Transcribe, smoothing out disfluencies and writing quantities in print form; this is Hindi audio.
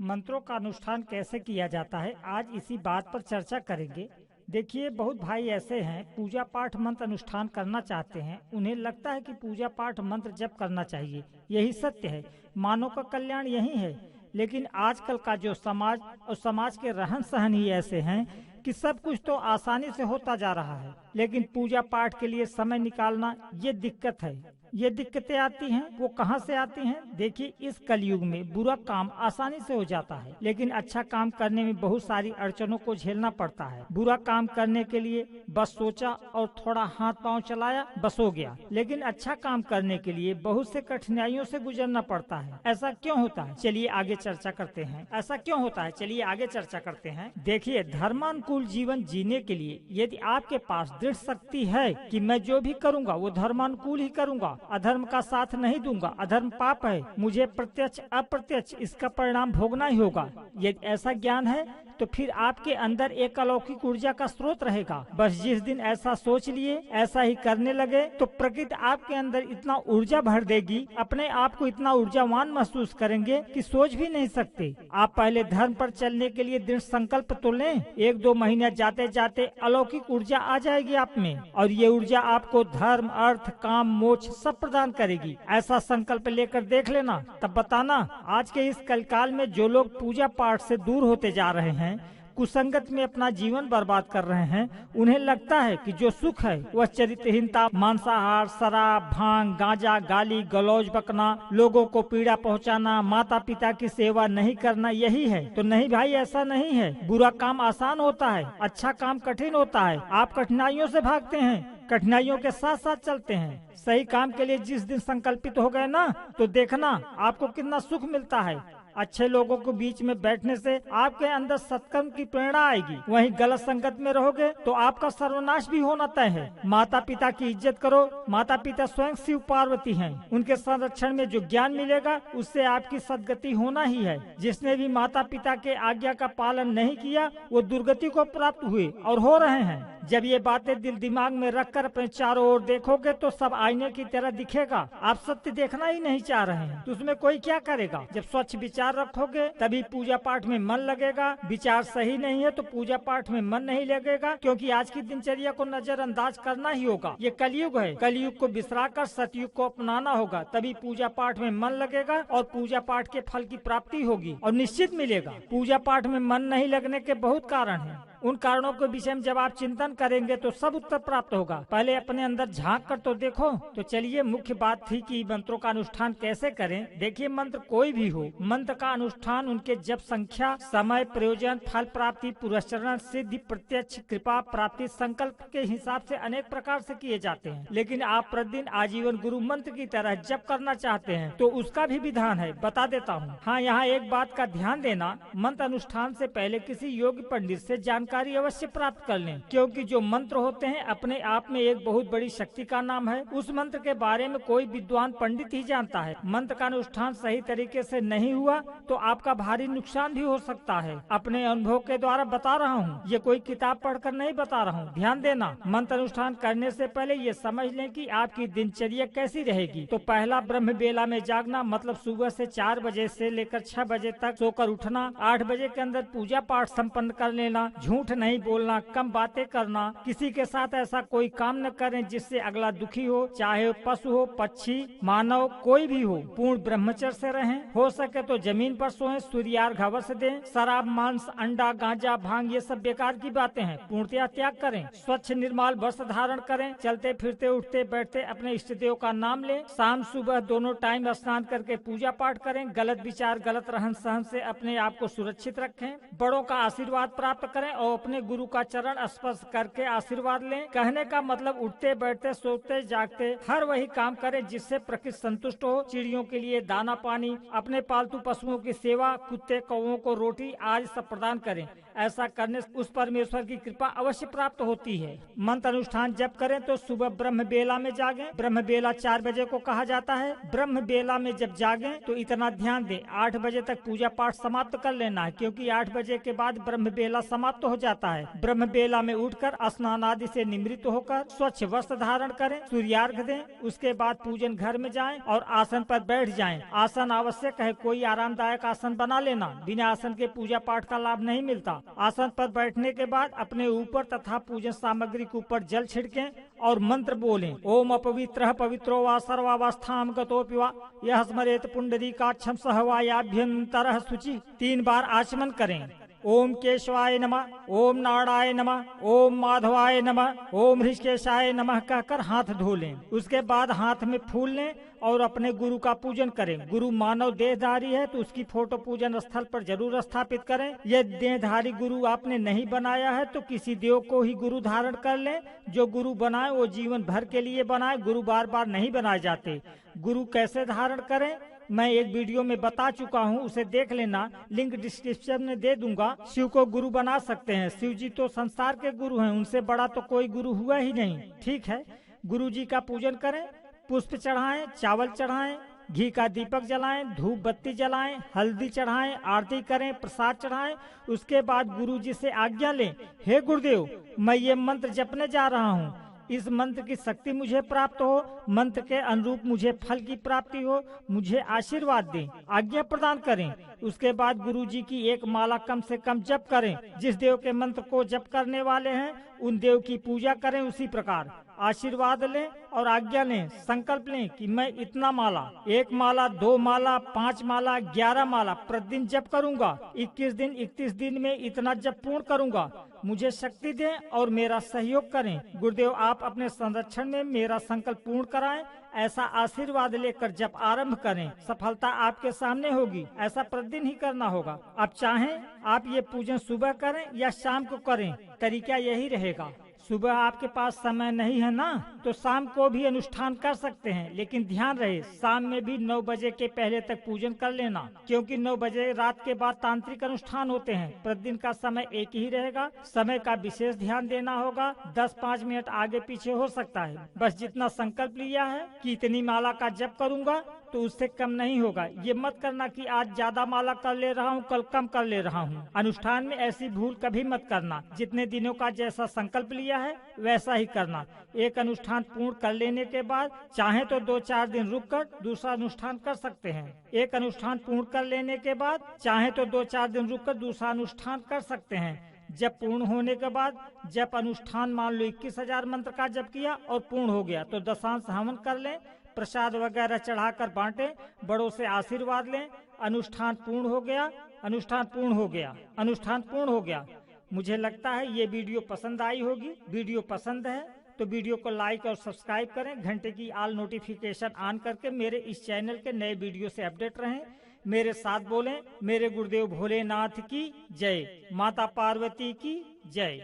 मंत्रों का अनुष्ठान कैसे किया जाता है, आज इसी बात पर चर्चा करेंगे। देखिए, बहुत भाई ऐसे हैं पूजा पाठ मंत्र अनुष्ठान करना चाहते हैं। उन्हें लगता है कि पूजा पाठ मंत्र जप करना चाहिए, यही सत्य है, मानव का कल्याण यही है। लेकिन आजकल का जो समाज और समाज के रहन सहन ही ऐसे हैं कि सब कुछ तो आसानी से होता जा रहा है, लेकिन पूजा पाठ के लिए समय निकालना ये दिक्कत है। ये दिक्कतें आती हैं, वो कहाँ से आती हैं? देखिए, इस कलयुग में बुरा काम आसानी से हो जाता है, लेकिन अच्छा काम करने में बहुत सारी अड़चनों को झेलना पड़ता है। बुरा काम करने के लिए बस सोचा और थोड़ा हाथ पांव चलाया, बस हो गया। लेकिन अच्छा काम करने के लिए बहुत से कठिनाइयों से गुजरना पड़ता है। ऐसा क्यों होता है? चलिए आगे चर्चा करते हैं। ऐसा क्यों होता है, चलिए आगे चर्चा करते हैं। देखिए, धर्मानुकूल जीवन जीने के लिए यदि आपके पास दृढ़ शक्ति है कि मैं जो भी करूँगा वो धर्मानुकूल ही करूँगा, अधर्म का साथ नहीं दूंगा, अधर्म पाप है, मुझे प्रत्यक्ष अप्रत्यक्ष इसका परिणाम भोगना ही होगा, यदि ऐसा ज्ञान है तो फिर आपके अंदर एक अलौकिक ऊर्जा का स्रोत रहेगा। बस जिस दिन ऐसा सोच लिए, ऐसा ही करने लगे, तो प्रकृति आपके अंदर इतना ऊर्जा भर देगी, अपने आप को इतना ऊर्जावान महसूस करेंगे कि सोच भी नहीं सकते। आप पहले धर्म पर चलने के लिए दृढ़ संकल्प तो लें, 1-2 महीने जाते जाते अलौकिक ऊर्जा आ जाएगी आप में, और ये ऊर्जा आपको धर्म, अर्थ, काम, मोक्ष सब प्रदान करेगी। ऐसा संकल्प लेकर देख लेना, तब बताना। आज के इस कलकाल में जो लोग पूजा पाठ से दूर होते जा रहे हैं, कुसंगत में अपना जीवन बर्बाद कर रहे हैं, उन्हें लगता है कि जो सुख है वह चरित्रहीनता, मांसाहार, शराब, भांग, गांजा, गाली गलौज बकना, लोगों को पीड़ा पहुंचाना, माता पिता की सेवा नहीं करना, यही है। तो नहीं भाई, ऐसा नहीं है। बुरा काम आसान होता है, अच्छा काम कठिन होता है। आप कठिनाइयों से भागते हैं, कठिनाइयों के साथ साथ चलते हैं। सही काम के लिए जिस दिन संकल्पित हो गए ना, तो देखना आपको कितना सुख मिलता है। अच्छे लोगों के बीच में बैठने से आपके अंदर सत्कर्म की प्रेरणा आएगी। वहीं गलत संगत में रहोगे तो आपका सर्वनाश भी होना तय है। माता पिता की इज्जत करो। माता पिता स्वयं शिव पार्वती हैं। उनके संरक्षण में जो ज्ञान मिलेगा उससे आपकी सदगति होना ही है। जिसने भी माता पिता के आज्ञा का पालन नहीं किया वो दुर्गति को प्राप्त हुए और हो रहे हैं। जब ये बातें दिल दिमाग में रखकर अपने चारों ओर देखोगे तो सब आईने की तरह दिखेगा। आप सत्य देखना ही नहीं चाह रहे हैं तो उसमें कोई क्या करेगा? जब स्वच्छ विचार रखोगे तभी पूजा पाठ में मन लगेगा। विचार सही नहीं है तो पूजा पाठ में मन नहीं लगेगा, क्योंकि आज की दिनचर्या को नजरअंदाज करना ही होगा। ये कलयुग है, कलयुग को बिसराकर सतयुग को अपनाना होगा, तभी पूजा पाठ में मन लगेगा और पूजा पाठ के फल की प्राप्ति होगी और निश्चित मिलेगा। पूजा पाठ में मन नहीं लगने के बहुत कारण हैं। उन कारणों के विषय में जब आप चिंतन करेंगे तो सब उत्तर प्राप्त होगा। पहले अपने अंदर झांक कर तो देखो। तो चलिए, मुख्य बात थी कि मंत्रों का अनुष्ठान कैसे करें। देखिए, मंत्र कोई भी हो, मंत्र का अनुष्ठान उनके जप संख्या, समय, प्रयोजन, फल प्राप्ति, पुरस्चरण, सिद्धि, प्रत्यक्ष, कृपा प्राप्ति, संकल्प के हिसाब से अनेक प्रकार से किए जाते हैं। लेकिन आप प्रतिदिन आजीवन गुरु मंत्र की तरह जप करना चाहते हैं तो उसका भी विधान है, बता देता हूँ। हाँ, यहाँ एक बात का ध्यान देना, मंत्र अनुष्ठान से पहले किसी योग्य पंडित से जानकारी अवश्य प्राप्त कर लें, क्योंकि जो मंत्र होते हैं अपने आप में एक बहुत बड़ी शक्ति का नाम है। उस मंत्र के बारे में कोई विद्वान पंडित ही जानता है। मंत्र का अनुष्ठान सही तरीके से नहीं हुआ तो आपका भारी नुकसान भी हो सकता है। अपने अनुभव के द्वारा बता रहा हूँ, ये कोई किताब पढ़कर नहीं बता रहा हूँ। ध्यान देना, मंत्र अनुष्ठान करने से पहले ये समझ लें कि आपकी दिनचर्या कैसी रहेगी। तो पहला, ब्रह्म बेला में जागना, मतलब सुबह से 4 बजे से लेकर 6 बजे तक सोकर उठना। 8 बजे के अंदर पूजा पाठ संपन्न कर लेना। झूठ नहीं बोलना, कम बातें करना, किसी के साथ ऐसा कोई काम न करें जिससे अगला दुखी हो, चाहे पशु हो, पक्षी, मानव, कोई भी हो। पूर्ण ब्रह्मचर्य से रहें। हो सके तो जमीन पर सोएं, सूर्यार्घ अवश्य दें। शराब, मांस, अंडा, गांजा, भांग ये सब बेकार की बातें हैं, पूर्णतया त्याग करें। स्वच्छ निर्मल वस्त्र धारण करें। चलते फिरते उठते बैठते अपने इष्ट देव का नाम लें। शाम सुबह दोनों टाइम स्नान करके पूजा पाठ करें। गलत विचार, गलत रहन सहन से अपने आप को सुरक्षित रखें। बड़ों का आशीर्वाद प्राप्त करें और अपने गुरु का चरण स्पर्श करके आशीर्वाद लें। कहने का मतलब उठते बैठते सोते जागते हर वही काम करें जिससे प्रकृति संतुष्ट हो। चिड़ियों के लिए दाना पानी, अपने पालतू पशुओं की सेवा, कुत्ते कौओं को रोटी आज सब प्रदान करें। ऐसा करने से उस परमेश्वर की कृपा अवश्य प्राप्त होती है। मंत्र अनुष्ठान जब करें तो सुबह ब्रह्म बेला में जागें। ब्रह्म बेला 4 बजे को कहा जाता है। ब्रह्म बेला में जब जागें तो इतना ध्यान दें, 8 बजे तक पूजा पाठ समाप्त कर लेना है, क्योंकि 8 बजे के बाद ब्रह्म बेला समाप्त हो जाता है। ब्रह्म बेला में उठकर स्नान आदि से निवृत्त होकर स्वच्छ वस्त्र धारण करें, सूर्यार्घ दें, उसके बाद पूजन घर में जाएं और आसन पर बैठ जाएं। आसन आवश्यक है, कोई आरामदायक आसन बना लेना, बिना आसन के पूजा पाठ का लाभ नहीं मिलता। आसन पर बैठने के बाद अपने ऊपर तथा पूजन सामग्री के ऊपर जल छिड़कें और मंत्र बोलें। ओम अपवित्रः पवित्रो वा सर्वावस्थां गतोऽपि वा यः स्मरेत पुंडरीकाक्षं सह वा याभ्यन्तरः शुचि। 3 बार आचमन करें। ओम केशवाय नमः, ओम नारायण नमः, ओम माधवाय नमः, ओम ऋषिकेशाय नमः कहकर हाथ धो लें। उसके बाद हाथ में फूल लें और अपने गुरु का पूजन करें। गुरु मानव देहधारी है तो उसकी फोटो पूजन स्थल पर जरूर स्थापित करें। यह देहधारी गुरु आपने नहीं बनाया है तो किसी देव को ही गुरु धारण कर लें। जो गुरु बनाए वो जीवन भर के लिए बनाए, गुरु बार बार नहीं बनाए जाते। गुरु कैसे धारण करें मैं एक वीडियो में बता चुका हूँ, उसे देख लेना, लिंक डिस्क्रिप्शन में दे दूंगा। शिव को गुरु बना सकते हैं, शिव जी तो संसार के गुरु हैं, उनसे बड़ा तो कोई गुरु हुआ ही नहीं। ठीक है, गुरु जी का पूजन करें, पुष्प चढ़ाएं, चावल चढ़ाएं, घी का दीपक जलाएं, धूप बत्ती जलाएं, हल्दी चढ़ाएं, आरती करें, प्रसाद चढ़ाएं। उसके बाद गुरु जी से आज्ञा लें, हे गुरुदेव मैं ये मंत्र जपने जा रहा हूँ, इस मंत्र की शक्ति मुझे प्राप्त हो, मंत्र के अनुरूप मुझे फल की प्राप्ति हो, मुझे आशीर्वाद दें, आज्ञा प्रदान करें। उसके बाद गुरु जी की एक माला कम से कम जप करें। जिस देव के मंत्र को जप करने वाले हैं उन देव की पूजा करें। उसी प्रकार आशीर्वाद लें और आज्ञा लें, संकल्प लें कि मैं इतना माला, 1 माला, 2 माला, 5 माला, 11 माला प्रतिदिन जप करूंगा। 21 दिन में इतना जप पूर्ण करूंगा। मुझे शक्ति दें और मेरा सहयोग करें। गुरुदेव आप अपने संरक्षण में मेरा संकल्प पूर्ण कराएं। ऐसा आशीर्वाद लेकर जप आरंभ करें, सफलता आपके सामने होगी। ऐसा प्रतिदिन ही करना होगा। आप चाहें आप ये पूजन सुबह करें या शाम को करें, तरीका यही रहेगा। सुबह आपके पास समय नहीं है ना, तो शाम को भी अनुष्ठान कर सकते हैं, लेकिन ध्यान रहे शाम में भी 9 बजे के पहले तक पूजन कर लेना, क्योंकि 9 बजे रात के बाद तांत्रिक अनुष्ठान होते हैं। प्रतिदिन का समय एक ही रहेगा, समय का विशेष ध्यान देना होगा। 10-5 मिनट आगे पीछे हो सकता है। बस जितना संकल्प लिया है कि इतनी माला का जप करूंगा तो उससे कम नहीं होगा। ये मत करना कि आज ज्यादा माला कर ले रहा हूँ, कल कम कर ले रहा हूँ। अनुष्ठान में ऐसी भूल कभी मत करना। जितने दिनों का जैसा संकल्प लिया है वैसा ही करना। एक अनुष्ठान पूर्ण कर लेने के बाद चाहे तो 2-4 दिन रुककर दूसरा अनुष्ठान कर सकते हैं। एक अनुष्ठान पूर्ण कर लेने के बाद चाहे तो 2-4 दिन रुककर दूसरा अनुष्ठान कर सकते हैं। जब पूर्ण होने के बाद जब अनुष्ठान मान लो 21,000 मंत्र का जप किया और पूर्ण हो गया तो दशांश हवन कर लें, प्रसाद वगैरह चढ़ाकर बांटें, बड़ों से आशीर्वाद लें। अनुष्ठान पूर्ण हो गया, अनुष्ठान पूर्ण हो गया, अनुष्ठान पूर्ण हो गया। मुझे लगता है ये वीडियो पसंद आई होगी। वीडियो पसंद है तो वीडियो को लाइक और सब्सक्राइब करें। घंटे की ऑल नोटिफिकेशन ऑन करके मेरे इस चैनल के नए वीडियो से अपडेट रहें। मेरे साथ बोलें, मेरे गुरुदेव भोलेनाथ की जय, माता पार्वती की जय।